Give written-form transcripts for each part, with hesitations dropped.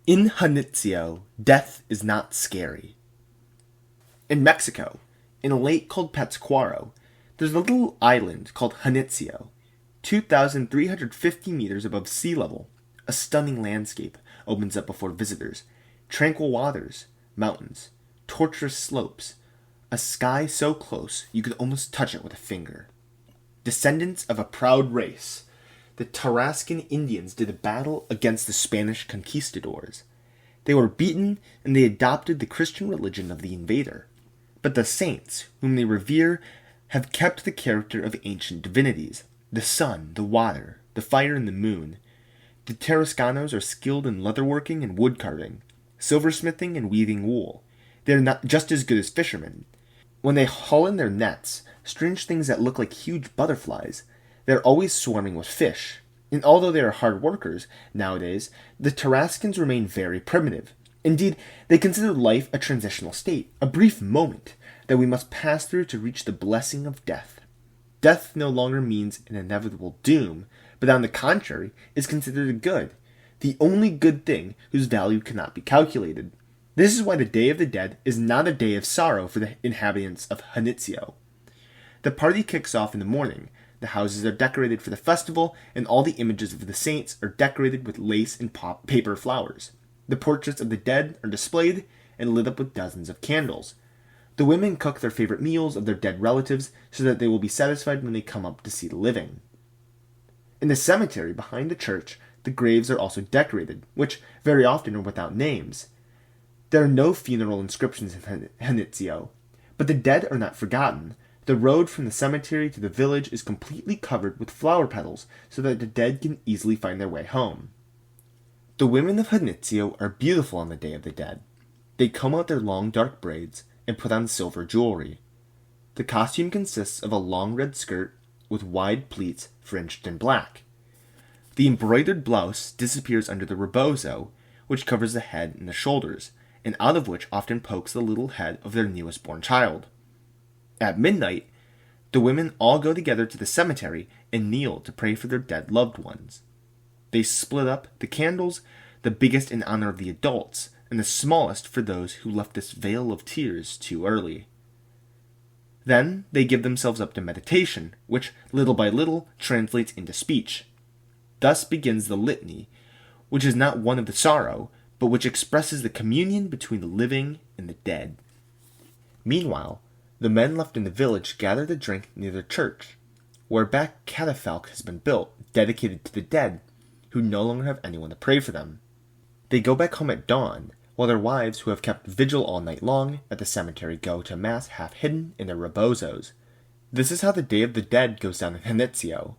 In Janitzio, death is not scary. In Mexico, in a lake called Pátzcuaro, there's a little island called Janitzio, 2,350 meters above sea level. A stunning landscape opens up before visitors. Tranquil waters, mountains, tortuous slopes, a sky so close you could almost touch it with a finger. Descendants of a proud race, the Tarascan Indians did a battle against the Spanish conquistadors. They were beaten and they adopted the Christian religion of the invader. But the saints, whom they revere, have kept the character of ancient divinities, the sun, the water, the fire, and the moon. The Tarascanos are skilled in leatherworking and woodcarving, silversmithing and weaving wool. They are not just as good as fishermen. When they haul in their nets, strange things that look like huge butterflies, they are always swarming with fish. And although they are hard workers nowadays, the Tarascans remain very primitive. Indeed, they consider life a transitional state, a brief moment that we must pass through to reach the blessing of death. Death no longer means an inevitable doom, but on the contrary, is considered a good, the only good thing whose value cannot be calculated. This is why the Day of the Dead is not a day of sorrow for the inhabitants of Janitzio. The party kicks off in the morning. The houses are decorated for the festival, and all the images of the saints are decorated with lace and paper flowers. The portraits of the dead are displayed and lit up with dozens of candles. The women cook their favorite meals of their dead relatives so that they will be satisfied when they come up to see the living. In the cemetery behind the church, the graves are also decorated, which very often are without names. There are no funeral inscriptions in Janitzio, but the dead are not forgotten. The road from the cemetery to the village is completely covered with flower petals so that the dead can easily find their way home. The women of Janitzio are beautiful on the Day of the Dead. They comb out their long dark braids and put on silver jewelry. The costume consists of a long red skirt with wide pleats fringed in black. The embroidered blouse disappears under the rebozo, which covers the head and the shoulders, and out of which often pokes the little head of their newest born child. At midnight, the women all go together to the cemetery and kneel to pray for their dead loved ones. They split up the candles, the biggest in honor of the adults, and the smallest for those who left this vale of tears too early. Then they give themselves up to meditation, which, little by little, translates into speech. Thus begins the litany, which is not one of the sorrow, but which expresses the communion between the living and the dead. Meanwhile, the men left in the village gather to drink near the church, where a back catafalque has been built, dedicated to the dead, who no longer have anyone to pray for them. They go back home at dawn, while their wives, who have kept vigil all night long at the cemetery, go to mass half hidden in their rebozos. This is how the Day of the Dead goes down in Janitzio.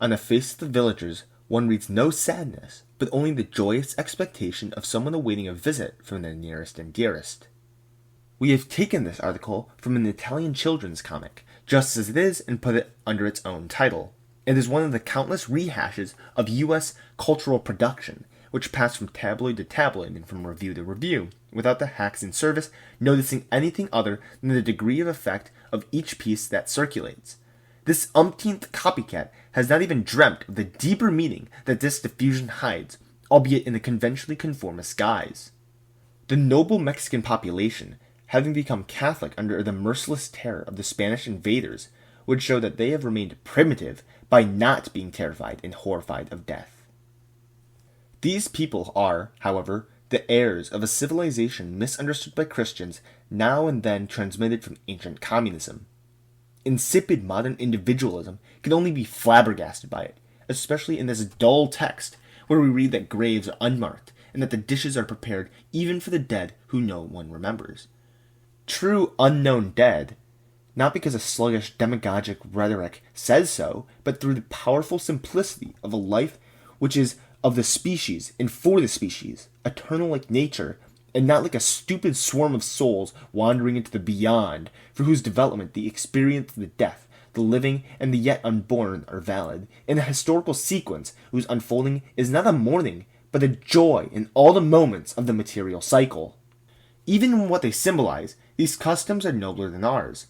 On the face of the villagers, one reads no sadness, but only the joyous expectation of someone awaiting a visit from their nearest and dearest. We have taken this article from an Italian children's comic, just as it is, and put it under its own title. It is one of the countless rehashes of U.S. cultural production, which pass from tabloid to tabloid and from review to review, without the hacks in service noticing anything other than the degree of effect of each piece that circulates. This umpteenth copycat has not even dreamt of the deeper meaning that this diffusion hides, albeit in a conventionally conformist guise. The noble Mexican population, having become Catholic under the merciless terror of the Spanish invaders, would show that they have remained primitive by not being terrified and horrified of death. These people are, however, the heirs of a civilization misunderstood by Christians, now and then transmitted from ancient communism. Insipid modern individualism can only be flabbergasted by it, especially in this dull text, where we read that graves are unmarked, and that the dishes are prepared even for the dead who no one remembers. True unknown dead, not because a sluggish demagogic rhetoric says so, but through the powerful simplicity of a life which is of the species and for the species, eternal like nature, and not like a stupid swarm of souls wandering into the beyond, for whose development the experience of the death, the living, and the yet unborn are valid, in a historical sequence whose unfolding is not a mourning, but a joy in all the moments of the material cycle. Even in what they symbolize, these customs are nobler than ours.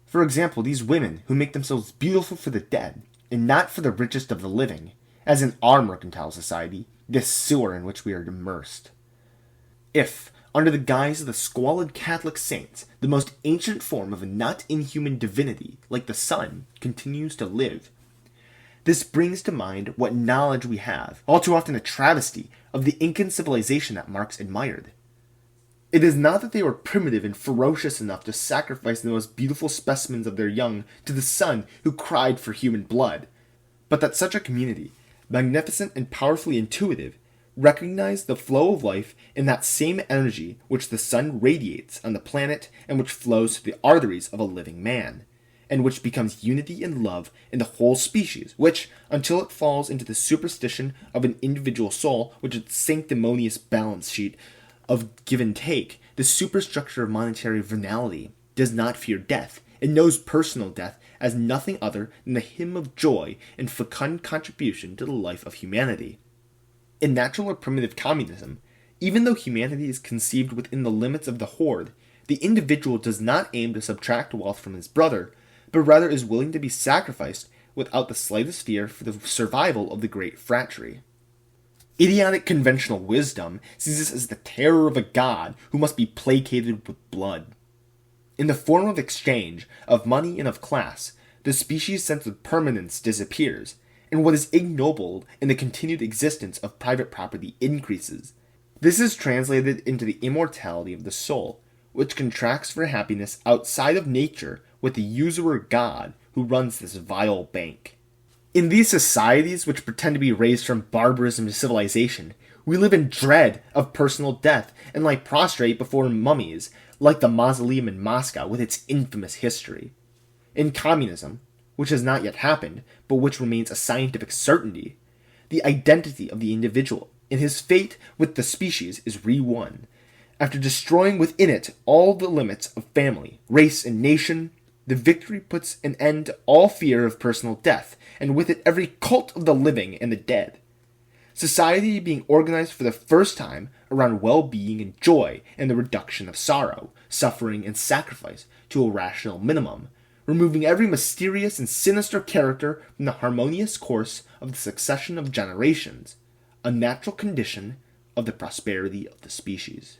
For example, these women who make themselves beautiful for the dead, and not for the richest of the living, as in our mercantile society, this sewer in which we are immersed. If, under the guise of the squalid Catholic saints, the most ancient form of a not inhuman divinity, like the sun, continues to live, this brings to mind what knowledge we have, all too often a travesty, of the Incan civilization that Marx admired. It is not that they were primitive and ferocious enough to sacrifice the most beautiful specimens of their young to the sun who cried for human blood, but that such a community, magnificent and powerfully intuitive, recognized the flow of life in that same energy which the sun radiates on the planet and which flows through the arteries of a living man, and which becomes unity and love in the whole species, which, until it falls into the superstition of an individual soul, which is sanctimonious balance sheet of give and take, the superstructure of monetary venality, does not fear death, and knows personal death as nothing other than the hymn of joy and fecund contribution to the life of humanity. In natural or primitive communism, even though humanity is conceived within the limits of the horde, the individual does not aim to subtract wealth from his brother, but rather is willing to be sacrificed without the slightest fear for the survival of the great phratry. Idiotic conventional wisdom sees this as the terror of a god who must be placated with blood. In the form of exchange, of money and of class, the species' sense of permanence disappears, and what is ignoble in the continued existence of private property increases. This is translated into the immortality of the soul, which contracts for happiness outside of nature with the usurer god who runs this vile bank. In these societies which pretend to be raised from barbarism to civilization, we live in dread of personal death and lie prostrate before mummies, like the mausoleum in Moscow with its infamous history. In communism, which has not yet happened, but which remains a scientific certainty, the identity of the individual and his fate with the species is re-won. After destroying within it all the limits of family, race, and nation, the victory puts an end to all fear of personal death, and with it every cult of the living and the dead. Society being organized for the first time around well-being and joy and the reduction of sorrow, suffering, and sacrifice to a rational minimum, removing every mysterious and sinister character from the harmonious course of the succession of generations, a natural condition of the prosperity of the species.